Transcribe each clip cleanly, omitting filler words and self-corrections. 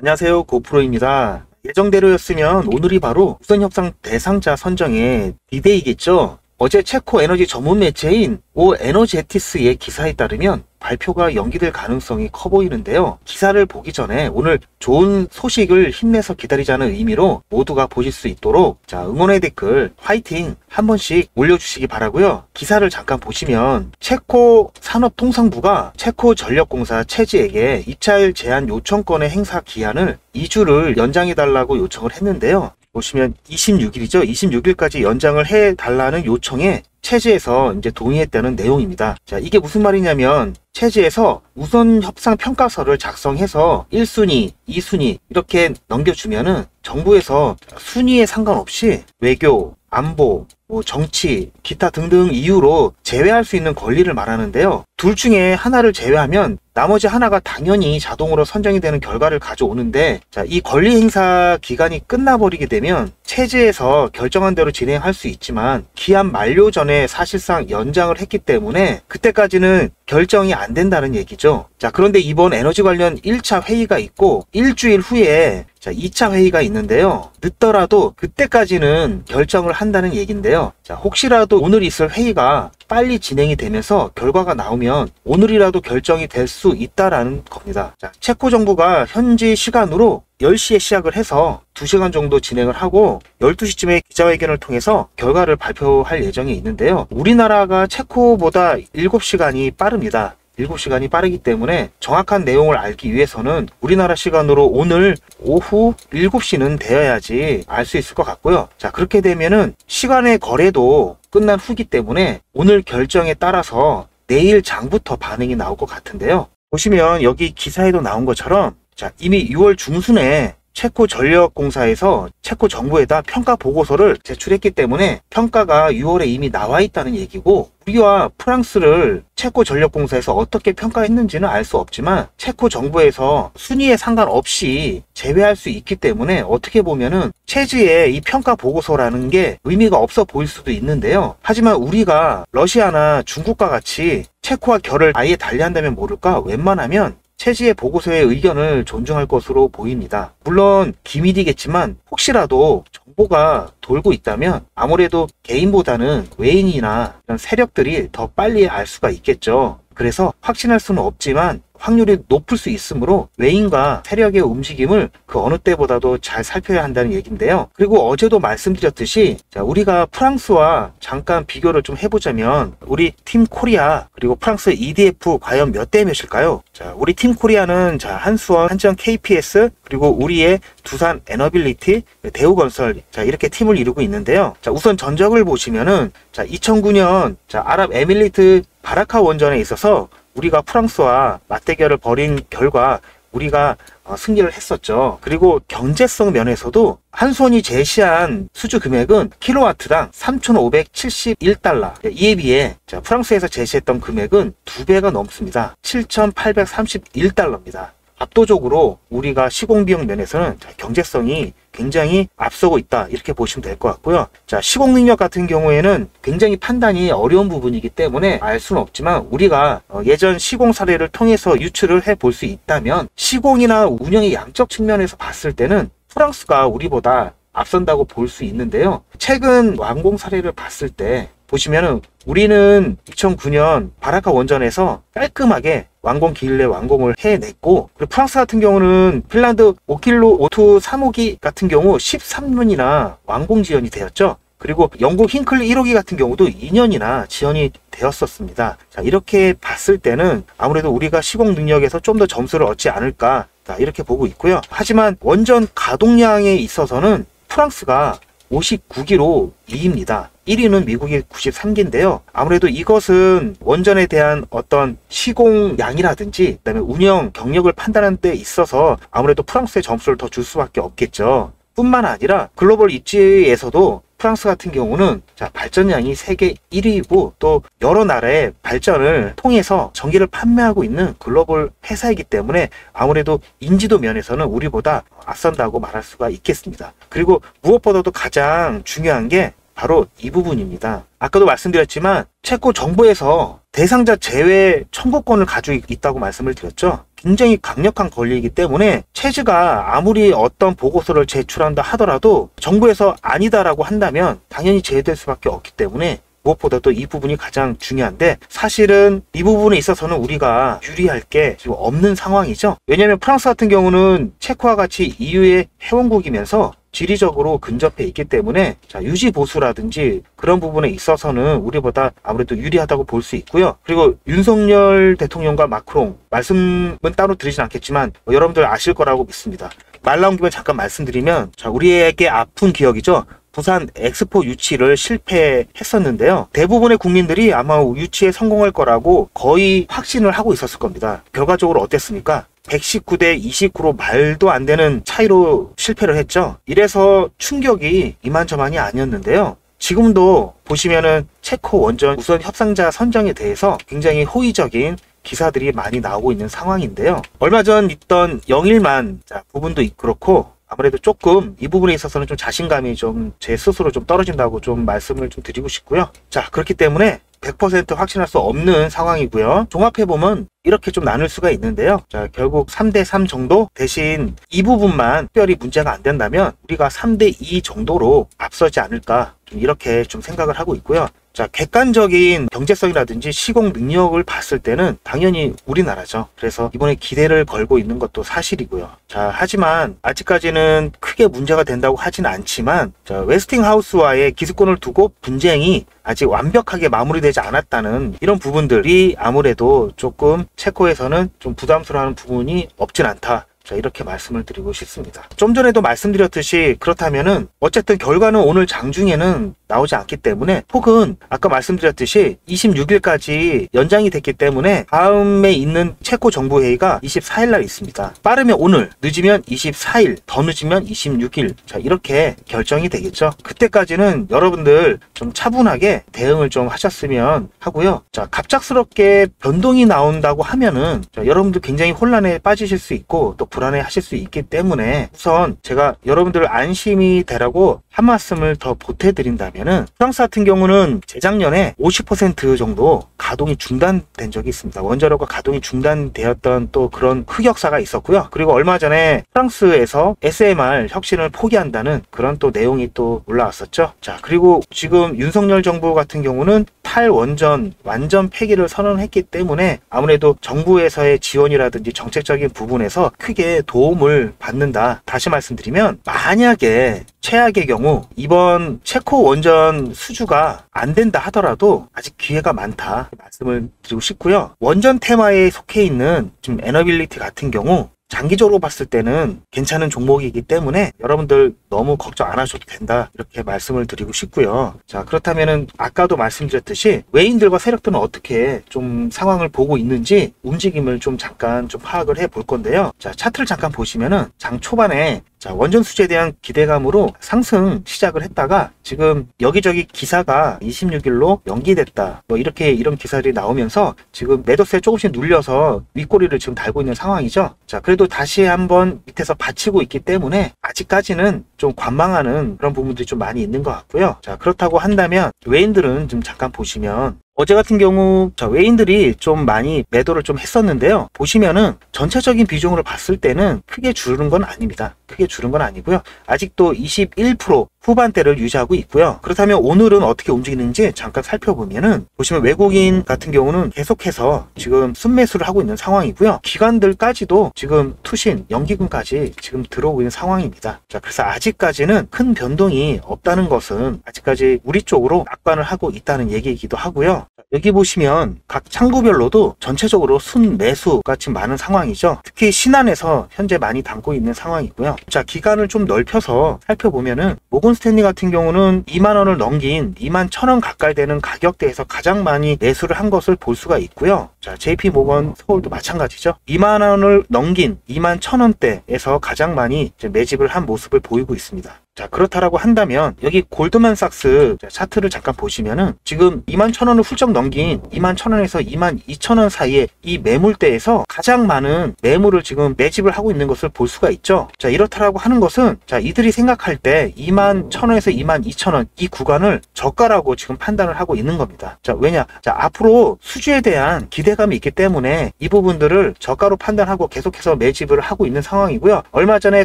안녕하세요, 고프로입니다. 예정대로였으면 오늘이 바로 우선 협상 대상자 선정의 디데이겠죠. 어제 체코 에너지 전문 매체인 오에너제티스의 기사에 따르면 발표가 연기될 가능성이 커 보이는데요. 기사를 보기 전에 오늘 좋은 소식을 힘내서 기다리자는 의미로 모두가 보실 수 있도록 응원의 댓글 화이팅 한 번씩 올려주시기 바라고요. 기사를 잠깐 보시면 체코 산업통상부가 체코 전력공사 체지에게 입찰 제한 요청권의 행사 기한을 2주를 연장해달라고 요청을 했는데요. 보시면 26일이죠. 26일까지 연장을 해달라는 요청에 체지에서 이제 동의했다는 내용입니다. 자, 이게 무슨 말이냐면 체지에서 우선 협상 평가서를 작성해서 1순위, 2순위 이렇게 넘겨주면은 정부에서 순위에 상관없이 외교, 안보, 정치, 기타 등등 이유로 제외할 수 있는 권리를 말하는데요. 둘 중에 하나를 제외하면 나머지 하나가 당연히 자동으로 선정이 되는 결과를 가져오는데, 이 권리 행사 기간이 끝나버리게 되면 체제에서 결정한 대로 진행할 수 있지만 기한 만료 전에 사실상 연장을 했기 때문에 그때까지는 결정이 안 된다는 얘기죠. 그런데 이번 에너지 관련 1차 회의가 있고 일주일 후에 2차 회의가 있는데요. 늦더라도 그때까지는 결정을 한다는 얘기인데요. 혹시라도 오늘 있을 회의가 빨리 진행이 되면서 결과가 나오면 오늘이라도 결정이 될 수 있다라는 겁니다. 체코 정부가 현지 시간으로 10시에 시작을 해서 2시간 정도 진행을 하고 12시쯤에 기자회견을 통해서 결과를 발표할 예정이 있는데요. 우리나라가 체코보다 7시간이 빠릅니다. 7시간이 빠르기 때문에 정확한 내용을 알기 위해서는 우리나라 시간으로 오늘 오후 7시는 되어야지 알 수 있을 것 같고요. 그렇게 되면은 시간의 거래도 끝난 후기 때문에 오늘 결정에 따라서 내일 장부터 반응이 나올 것 같은데요. 보시면 여기 기사에도 나온 것처럼 이미 6월 중순에 체코 전력공사에서 체코 정부에다 평가 보고서를 제출했기 때문에 평가가 6월에 이미 나와 있다는 얘기고, 우리와 프랑스를 체코 전력공사에서 어떻게 평가했는지는 알 수 없지만 체코 정부에서 순위에 상관없이 제외할 수 있기 때문에 어떻게 보면은 체지의 이 평가 보고서라는 게 의미가 없어 보일 수도 있는데요. 하지만 우리가 러시아나 중국과 같이 체코와 결을 아예 달리한다면 모를까 웬만하면 체지의 보고서의 의견을 존중할 것으로 보입니다. 물론 기밀이겠지만 혹시라도 정보가 돌고 있다면 아무래도 개인보다는 외인이나 이런 세력들이 더 빨리 알 수가 있겠죠. 그래서 확신할 수는 없지만 확률이 높을 수 있으므로 외인과 세력의 움직임을 그 어느 때보다도 잘 살펴야 한다는 얘기인데요. 그리고 어제도 말씀드렸듯이 우리가 프랑스와 잠깐 비교를 좀 해보자면 우리 팀 코리아 그리고 프랑스 EDF 과연 몇 대 몇일까요? 우리 팀 코리아는 한수원, 한지원 KPS 그리고 우리의 두산 에너빌리티, 대우건설 이렇게 팀을 이루고 있는데요. 우선 전적을 보시면은 2009년 아랍에미리트 바라카 원전에 있어서 우리가 프랑스와 맞대결을 벌인 결과 우리가 승리를 했었죠. 그리고 경제성 면에서도 한수원이 제시한 수주 금액은 킬로와트당 3,571달러. 이에 비해 프랑스에서 제시했던 금액은 2배가 넘습니다. 7,831달러입니다. 압도적으로 우리가 시공비용 면에서는 경제성이 굉장히 앞서고 있다 이렇게 보시면 될 것 같고요. 시공 능력 같은 경우에는 굉장히 판단이 어려운 부분이기 때문에 알 수는 없지만 우리가 예전 시공 사례를 통해서 유추를 해볼 수 있다면 시공이나 운영의 양적 측면에서 봤을 때는 프랑스가 우리보다 앞선다고 볼 수 있는데요. 최근 완공 사례를 봤을 때 보시면은 우리는 2009년 바라카 원전에서 깔끔하게 완공 기일 내 완공을 해냈고, 그리고 프랑스 같은 경우는 핀란드 오킬로 오투 3호기 같은 경우 13년이나 완공 지연이 되었죠. 그리고 영국 힌클리 1호기 같은 경우도 2년이나 지연이 되었었습니다. 이렇게 봤을 때는 아무래도 우리가 시공 능력에서 좀 더 점수를 얻지 않을까 이렇게 보고 있고요. 하지만 원전 가동량에 있어서는 프랑스가 59기로 2위입니다. 1위는 미국이 93기인데요. 아무래도 이것은 원전에 대한 어떤 시공량이라든지 그다음에 운영 경력을 판단하는 데 있어서 아무래도 프랑스에 점수를 더 줄 수밖에 없겠죠. 뿐만 아니라 글로벌 입지에서도 프랑스 같은 경우는 발전량이 세계 1위이고 또 여러 나라의 발전을 통해서 전기를 판매하고 있는 글로벌 회사이기 때문에 아무래도 인지도 면에서는 우리보다 앞선다고 말할 수가 있겠습니다. 그리고 무엇보다도 가장 중요한 게 바로 이 부분입니다. 아까도 말씀드렸지만 체코 정부에서 대상자 제외 청구권을 가지고 있다고 말씀을 드렸죠. 굉장히 강력한 권리이기 때문에 체즈가 아무리 어떤 보고서를 제출한다 하더라도 정부에서 아니다라고 한다면 당연히 제외될 수밖에 없기 때문에 무엇보다도 이 부분이 가장 중요한데, 사실은 이 부분에 있어서는 우리가 유리할 게 지금 없는 상황이죠. 왜냐하면 프랑스 같은 경우는 체코와 같이 EU의 회원국이면서 지리적으로 근접해 있기 때문에 유지 보수라든지 그런 부분에 있어서는 우리보다 아무래도 유리하다고 볼 수 있고요. 그리고 윤석열 대통령과 마크롱, 말씀은 따로 드리진 않겠지만 여러분들 아실 거라고 믿습니다. 말 나온 김에 잠깐 말씀드리면, 우리에게 아픈 기억이죠. 부산 엑스포 유치를 실패했었는데요. 대부분의 국민들이 아마 유치에 성공할 거라고 거의 확신을 하고 있었을 겁니다. 결과적으로 어땠습니까? 119대 29로 말도 안 되는 차이로 실패를 했죠. 이래서 충격이 이만저만이 아니었는데요. 지금도 보시면은 체코 원전 우선 협상자 선정에 대해서 굉장히 호의적인 기사들이 많이 나오고 있는 상황인데요. 얼마 전 있던 영일만 부분도 그렇고, 아무래도 조금 이 부분에 있어서는 좀 자신감이 좀 제 스스로 좀 떨어진다고 좀 말씀을 좀 드리고 싶고요. 그렇기 때문에 100% 확신할 수 없는 상황이고요. 종합해보면 이렇게 좀 나눌 수가 있는데요. 결국 3대3 정도, 대신 이 부분만 특별히 문제가 안 된다면 우리가 3대2 정도로 앞서지 않을까, 좀 이렇게 좀 생각을 하고 있고요. 객관적인 경제성이라든지 시공 능력을 봤을 때는 당연히 우리나라죠. 그래서 이번에 기대를 걸고 있는 것도 사실이고요. 하지만 아직까지는 크게 문제가 된다고 하진 않지만, 웨스팅하우스와의 기득권을 두고 분쟁이 아직 완벽하게 마무리되지 않았다는 이런 부분들이 아무래도 조금 체코에서는 좀 부담스러워하는 부분이 없진 않다. 이렇게 말씀을 드리고 싶습니다. 좀 전에도 말씀드렸듯이, 그렇다면은 어쨌든 결과는 오늘 장중에는 나오지 않기 때문에, 혹은 아까 말씀드렸듯이 26일까지 연장이 됐기 때문에 다음에 있는 체코 정부 회의가 24일 날 있습니다. 빠르면 오늘, 늦으면 24일, 더 늦으면 26일. 이렇게 결정이 되겠죠. 그때까지는 여러분들 좀 차분하게 대응을 좀 하셨으면 하고요. 갑작스럽게 변동이 나온다고 하면은 여러분들 굉장히 혼란에 빠지실 수 있고 또 불안해 하실 수 있기 때문에, 우선 제가 여러분들 안심이 되라고 한 말씀을 더 보태드린다면은, 프랑스 같은 경우는 재작년에 50% 정도 가동이 중단된 적이 있습니다. 원자로가 가동이 중단되었던 또 그런 흑역사가 있었고요. 그리고 얼마 전에 프랑스에서 SMR 혁신을 포기한다는 그런 또 내용이 또 올라왔었죠. 그리고 지금 윤석열 정부 같은 경우는 탈원전 완전 폐기를 선언했기 때문에 아무래도 정부에서의 지원이라든지 정책적인 부분에서 크게 도움을 받는다. 다시 말씀드리면, 만약에 최악의 경우 이번 체코 원전 수주가 안 된다 하더라도 아직 기회가 많다 말씀을 드리고 싶고요. 원전 테마에 속해 있는 지금 에너빌리티 같은 경우 장기적으로 봤을 때는 괜찮은 종목이기 때문에 여러분들 너무 걱정 안 하셔도 된다, 이렇게 말씀을 드리고 싶고요. 그렇다면은 아까도 말씀드렸듯이 외인들과 세력들은 어떻게 좀 상황을 보고 있는지 움직임을 좀 잠깐 좀 파악을 해 볼 건데요. 차트를 잠깐 보시면은 장 초반에 원전 수주에 대한 기대감으로 상승 시작을 했다가 지금 여기저기 기사가 26일로 연기됐다, 이런 기사들이 나오면서 지금 매도세에 조금씩 눌려서 윗꼬리를 지금 달고 있는 상황이죠. 그래도 다시 한번 밑에서 받치고 있기 때문에 아직까지는 좀 관망하는 그런 부분들이 좀 많이 있는 것 같고요. 그렇다고 한다면 외인들은 좀 잠깐 보시면, 어제 같은 경우 외인들이 좀 많이 매도를 좀 했었는데요. 보시면은 전체적인 비중으로 봤을 때는 크게 줄은 건 아닙니다. 크게 줄은 건 아니고요. 아직도 21% 후반대를 유지하고 있고요. 그렇다면 오늘은 어떻게 움직이는지 잠깐 살펴보면은, 보시면 외국인 같은 경우는 계속해서 지금 순매수를 하고 있는 상황이고요. 기관들까지도 지금 투신, 연기금까지 지금 들어오고 있는 상황입니다. 그래서 아직까지는 큰 변동이 없다는 것은 아직까지 우리 쪽으로 낙관을 하고 있다는 얘기이기도 하고요. 여기 보시면 각 창구별로도 전체적으로 순매수가 지금 많은 상황이죠. 특히 신한에서 현재 많이 담고 있는 상황이고요. 기간을 좀 넓혀서 살펴보면은 모건 스탠리 같은 경우는 2만원을 넘긴 21,000원 가까이 되는 가격대에서 가장 많이 매수를 한 것을 볼 수가 있고요. JP 모건 서울도 마찬가지죠. 2만원을 넘긴 21,000원대에서 가장 많이 이제 매집을 한 모습을 보이고 있습니다. 자, 그렇다라고 한다면 여기 골드만삭스 차트를 잠깐 보시면은 지금 21,000원을 훌쩍 넘긴 21,000원에서 22,000원 사이에 이 매물대에서 가장 많은 매물을 지금 매집을 하고 있는 것을 볼 수가 있죠. 자, 이렇다라고 하는 것은 자, 이들이 생각할 때 21,000원에서 22,000원 이 구간을 저가라고 지금 판단을 하고 있는 겁니다. 자, 왜냐? 자, 앞으로 수주에 대한 기대감이 있기 때문에 이 부분들을 저가로 판단하고 계속해서 매집을 하고 있는 상황이고요. 얼마 전에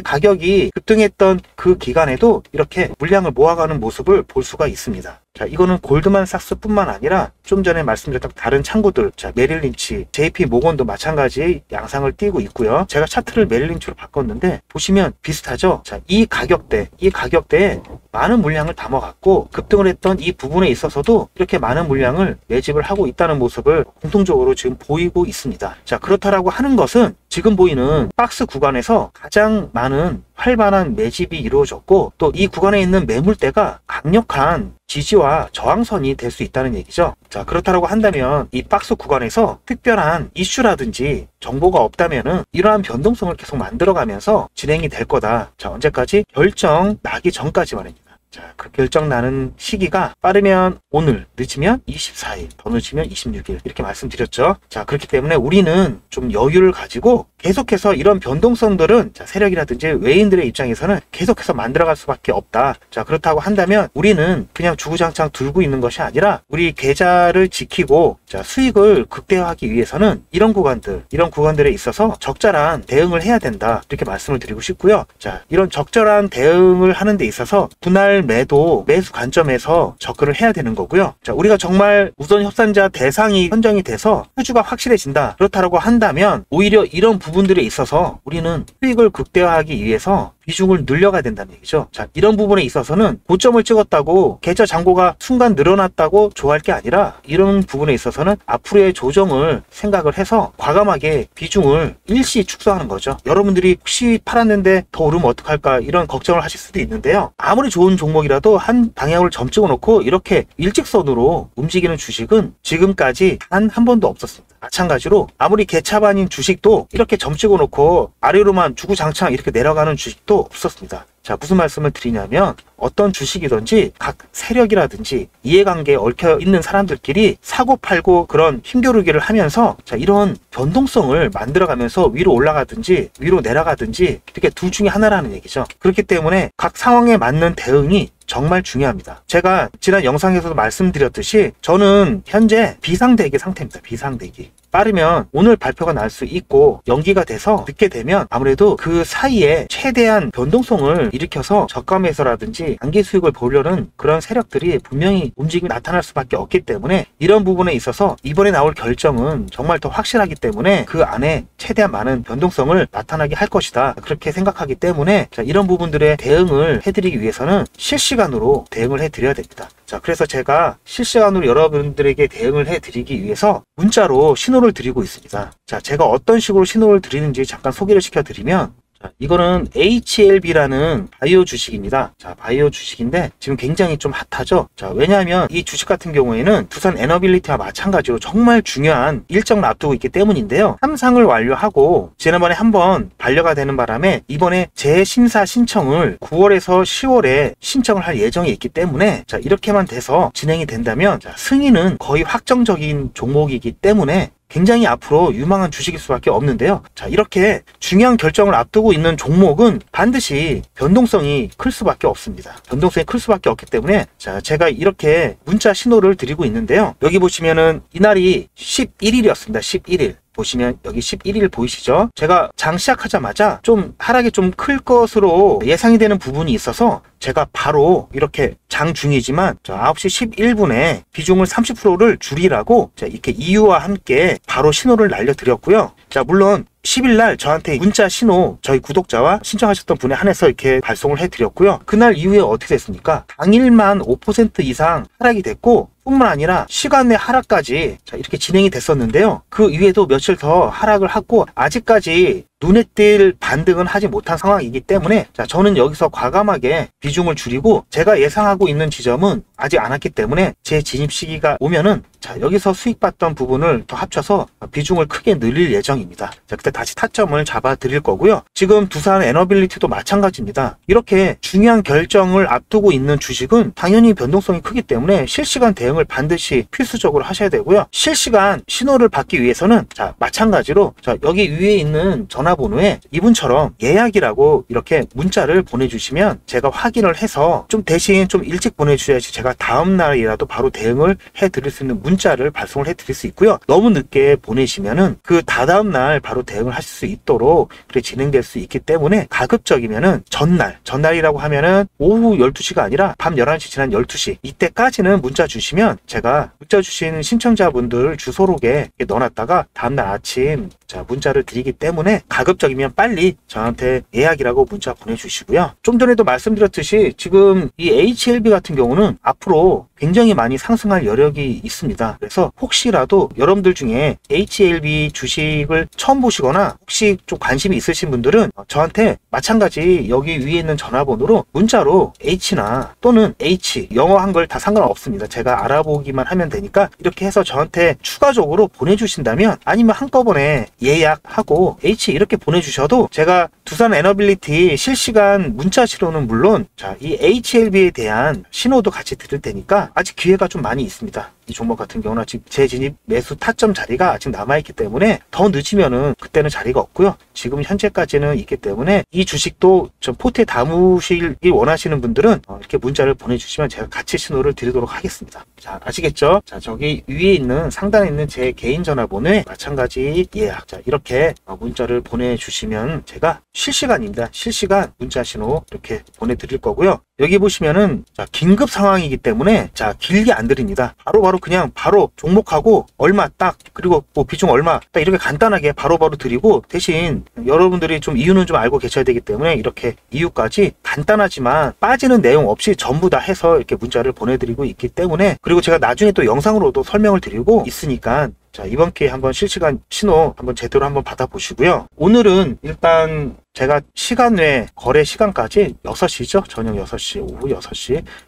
가격이 급등했던 그 기간에도 이렇게 물량을 모아가는 모습을 볼 수가 있습니다. 자, 이거는 골드만삭스뿐만 아니라 좀 전에 말씀드렸던 다른 창구들, 자, 메릴 린치, JP 모건도 마찬가지 양상을 띠고 있고요. 제가 차트를 메릴 린치로 바꿨는데 보시면 비슷하죠. 자, 이 가격대에 많은 물량을 담아갖고 급등을 했던 이 부분에 있어서도 이렇게 많은 물량을 매집을 하고 있다는 모습을 공통적으로 지금 보이고 있습니다. 자, 그렇다라고 하는 것은 지금 보이는 박스 구간에서 가장 많은 활발한 매집이 이루어졌고 또 이 구간에 있는 매물대가 강력한 지지와 저항선이 될 수 있다는 얘기죠. 자, 그렇다고 한다면 이 박스 구간에서 특별한 이슈라든지 정보가 없다면은 이러한 변동성을 계속 만들어가면서 진행이 될 거다. 자, 언제까지? 결정 나기 전까지 말입니다. 자, 그 결정 나는 시기가 빠르면 오늘, 늦으면 24일, 더 늦으면 26일 이렇게 말씀드렸죠. 자, 그렇기 때문에 우리는 좀 여유를 가지고 계속해서 이런 변동성들은 자, 세력이라든지 외인들의 입장에서는 계속해서 만들어갈 수밖에 없다. 자, 그렇다고 한다면 우리는 그냥 주구장창 들고 있는 것이 아니라 우리 계좌를 지키고 자, 수익을 극대화하기 위해서는 이런 구간들에 있어서 적절한 대응을 해야 된다. 이렇게 말씀을 드리고 싶고요. 자, 이런 적절한 대응을 하는 데 있어서 분할 매수 관점에서 접근을 해야 되는 거고요. 자, 우리가 정말 우선 협상자 대상이 선정이 돼서 수주가 확실해진다. 그렇다고 한다면 오히려 이런 부분들에 있어서 우리는 수익을 극대화하기 위해서 비중을 늘려가야 된다는 얘기죠. 자, 이런 부분에 있어서는 고점을 찍었다고 계좌 잔고가 순간 늘어났다고 좋아할 게 아니라 이런 부분에 있어서는 앞으로의 조정을 생각을 해서 과감하게 비중을 일시 축소하는 거죠. 여러분들이 혹시 팔았는데 더 오르면 어떡할까 이런 걱정을 하실 수도 있는데요. 아무리 좋은 종목이라도 한 방향을 점 찍어 놓고 이렇게 일직선으로 움직이는 주식은 지금까지 단 한 번도 없었습니다. 마찬가지로 아무리 개차반인 주식도 이렇게 점 찍어 놓고 아래로만 주구장창 이렇게 내려가는 주식도 없었습니다. 자, 무슨 말씀을 드리냐면 어떤 주식이든지 각 세력이라든지 이해관계에 얽혀 있는 사람들끼리 사고 팔고 그런 힘겨루기를 하면서 자, 이런 변동성을 만들어가면서 위로 올라가든지 위로 내려가든지 이렇게 둘 중에 하나라는 얘기죠. 그렇기 때문에 각 상황에 맞는 대응이 정말 중요합니다. 제가 지난 영상에서도 말씀드렸듯이 저는 현재 비상대기 상태입니다. 비상대기. 빠르면 오늘 발표가 날 수 있고 연기가 돼서 늦게 되면 아무래도 그 사이에 최대한 변동성을 일으켜서 저가 매수라든지 단기 수익을 보려는 그런 세력들이 분명히 움직임이 나타날 수밖에 없기 때문에 이런 부분에 있어서 이번에 나올 결정은 정말 더 확실하기 때문에 그 안에 최대한 많은 변동성을 나타나게 할 것이다. 그렇게 생각하기 때문에 자, 이런 부분들의 대응을 해드리기 위해서는 실시간으로 대응을 해드려야 됩니다. 자, 그래서 제가 실시간으로 여러분들에게 대응을 해드리기 위해서 문자로 신호를 드리고 있습니다. 자, 제가 어떤 식으로 신호를 드리는지 잠깐 소개를 시켜드리면 자, 이거는 HLB라는 바이오 주식입니다. 자, 바이오 주식인데 지금 굉장히 좀 핫하죠. 자, 왜냐하면 이 주식 같은 경우에는 두산 에너빌리티와 마찬가지로 정말 중요한 일정을 앞두고 있기 때문인데요. 삼상을 완료하고 지난번에 한번 반려가 되는 바람에 이번에 재심사 신청을 9월에서 10월에 신청을 할 예정이 있기 때문에 자, 이렇게만 돼서 진행이 된다면 자, 승인은 거의 확정적인 종목이기 때문에 굉장히 앞으로 유망한 주식일 수밖에 없는데요. 자, 이렇게 중요한 결정을 앞두고 있는 종목은 반드시 변동성이 클 수밖에 없습니다. 변동성이 클 수밖에 없기 때문에 자, 제가 이렇게 문자 신호를 드리고 있는데요. 여기 보시면은 이날이 11일이었습니다. 11일. 보시면 여기 11일 보이시죠? 제가 장 시작하자마자 좀 하락이 좀 클 것으로 예상이 되는 부분이 있어서 제가 바로 이렇게 장 중이지만 9시 11분에 비중을 30%를 줄이라고 이렇게 이유와 함께 바로 신호를 날려드렸고요. 자, 물론 10일날 저한테 문자 신호 저희 구독자와 신청하셨던 분에 한해서 이렇게 발송을 해드렸고요. 그날 이후에 어떻게 됐습니까? 당일만 5% 이상 하락이 됐고 뿐만 아니라 시간 내 하락까지 자, 이렇게 진행이 됐었는데요. 그 이후에도 며칠 더 하락을 하고 아직까지 눈에 띌 반등은 하지 못한 상황이기 때문에 자, 저는 여기서 과감하게 비중을 줄이고 제가 예상하고 있는 지점은 아직 안 왔기 때문에 제 진입 시기가 오면은 자, 여기서 수익 봤던 부분을 더 합쳐서 비중을 크게 늘릴 예정입니다. 자, 그때 다시 타점을 잡아 드릴 거고요. 지금 두산 에너빌리티도 마찬가지입니다. 이렇게 중요한 결정을 앞두고 있는 주식은 당연히 변동성이 크기 때문에 실시간 대응을 반드시 필수적으로 하셔야 되고요. 실시간 신호를 받기 위해서는 자, 마찬가지로 자, 여기 위에 있는 전화번호에 이분처럼 예약이라고 이렇게 문자를 보내주시면 제가 확인을 해서 좀 대신 좀 일찍 보내주셔야지 제가 다음 날이라도 바로 대응을 해 드릴 수 있는 문자를 발송을 해 드릴 수 있고요. 너무 늦게 보내시면은 그 다다음 날 바로 대응을 하실 수 있도록 그렇게 진행될 수 있기 때문에 가급적이면은 전날이라고 하면은 오후 12시가 아니라 밤 11시 지난 12시 이때까지는 문자 주시면 제가 문자 주신 신청자분들 주소록에 넣어놨다가 다음날 아침 자, 문자를 드리기 때문에 가급적이면 빨리 저한테 예약이라고 문자 보내주시고요. 좀 전에도 말씀드렸듯이 지금 이 HLB 같은 경우는 앞으로 굉장히 많이 상승할 여력이 있습니다. 그래서 혹시라도 여러분들 중에 HLB 주식을 처음 보시거나 혹시 좀 관심이 있으신 분들은 저한테 마찬가지 여기 위에 있는 전화번호로 문자로 H나 또는 H 영어 한글 다 상관없습니다. 제가 알아보기만 하면 되니까 이렇게 해서 저한테 추가적으로 보내주신다면 아니면 한꺼번에 예약하고 H 이렇게 보내주셔도 제가 두산 에너빌리티 실시간 문자 신호는 물론 자, 이 HLB에 대한 신호도 같이 드릴 테니까 아직 기회가 좀 많이 있습니다. 이 종목 같은 경우는 아직 재진입 매수 타점 자리가 아직 남아있기 때문에 더 늦으면은 그때는 자리가 없고요. 지금 현재까지는 있기 때문에 이 주식도 좀 포트에 담으시길 원하시는 분들은 이렇게 문자를 보내주시면 제가 같이 신호를 드리도록 하겠습니다. 자, 아시겠죠? 자, 저기 위에 있는 상단에 있는 제 개인 전화번호에 마찬가지 예약 자, 이렇게 문자를 보내주시면 제가 실시간입니다. 실시간 문자 신호 이렇게 보내드릴 거고요. 여기 보시면은 자, 긴급 상황이기 때문에 자, 길게 안 드립니다. 바로 그냥 바로 종목하고 얼마 딱 그리고 뭐 비중 얼마 딱 이렇게 간단하게 바로바로 드리고 대신 여러분들이 좀 이유는 좀 알고 계셔야 되기 때문에 이렇게 이유까지 간단하지만 빠지는 내용 없이 전부 다 해서 이렇게 문자를 보내드리고 있기 때문에 그리고 제가 나중에 또 영상으로도 설명을 드리고 있으니까 자, 이번 기회에 한번 실시간 신호 한번 제대로 한번 받아보시고요. 오늘은 일단 제가 시간 외 거래 시간까지 6시죠. 저녁 6시, 오후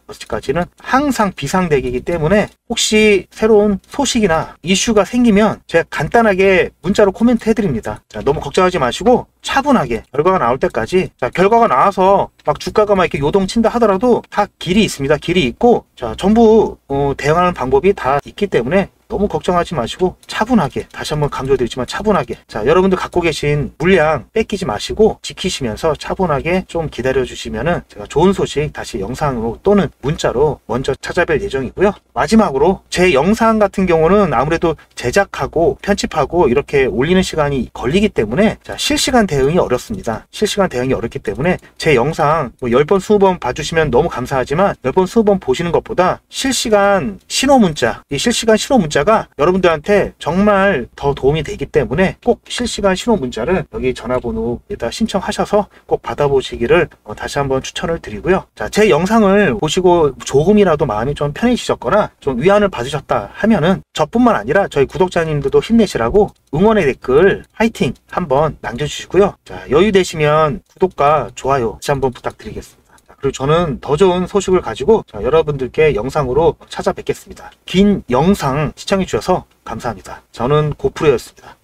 6시까지는 항상 비상대기이기 때문에 혹시 새로운 소식이나 이슈가 생기면 제가 간단하게 문자로 코멘트 해드립니다. 자, 너무 걱정하지 마시고 차분하게 결과가 나올 때까지 자, 결과가 나와서 막 주가가 막 이렇게 요동친다 하더라도 다 길이 있습니다. 길이 있고 자, 전부 대응하는 방법이 다 있기 때문에 너무 걱정하지 마시고 차분하게 다시 한번 강조드리지만 차분하게 자 여러분들 갖고 계신 물량 뺏기지 마시고 지키시면서 차분하게 좀 기다려 주시면은 제가 좋은 소식 다시 영상으로 또는 문자로 먼저 찾아뵐 예정이고요. 마지막으로 제 영상 같은 경우는 아무래도 제작하고 편집하고 이렇게 올리는 시간이 걸리기 때문에 자 실시간 대응이 어렵습니다. 실시간 대응이 어렵기 때문에 제 영상 뭐 10번 20번 봐주시면 너무 감사하지만 10번 20번 보시는 것보다 실시간 신호 문자 이 실시간 신호 문자 가 여러분들한테 정말 더 도움이 되기 때문에 꼭 실시간 신호 문자를 여기 전화번호에다 신청하셔서 꼭 받아보시기를 다시 한번 추천을 드리고요. 자, 제 영상을 보시고 조금이라도 마음이 좀 편해지셨거나 좀 위안을 받으셨다 하면은 저뿐만 아니라 저희 구독자님들도 힘내시라고 응원의 댓글 화이팅 한번 남겨주시고요. 자, 여유 되시면 구독과 좋아요 다시 한번 부탁드리겠습니다. 그리고 저는 더 좋은 소식을 가지고 여러분들께 영상으로 찾아뵙겠습니다. 긴 영상 시청해 주셔서 감사합니다. 저는 고프로였습니다.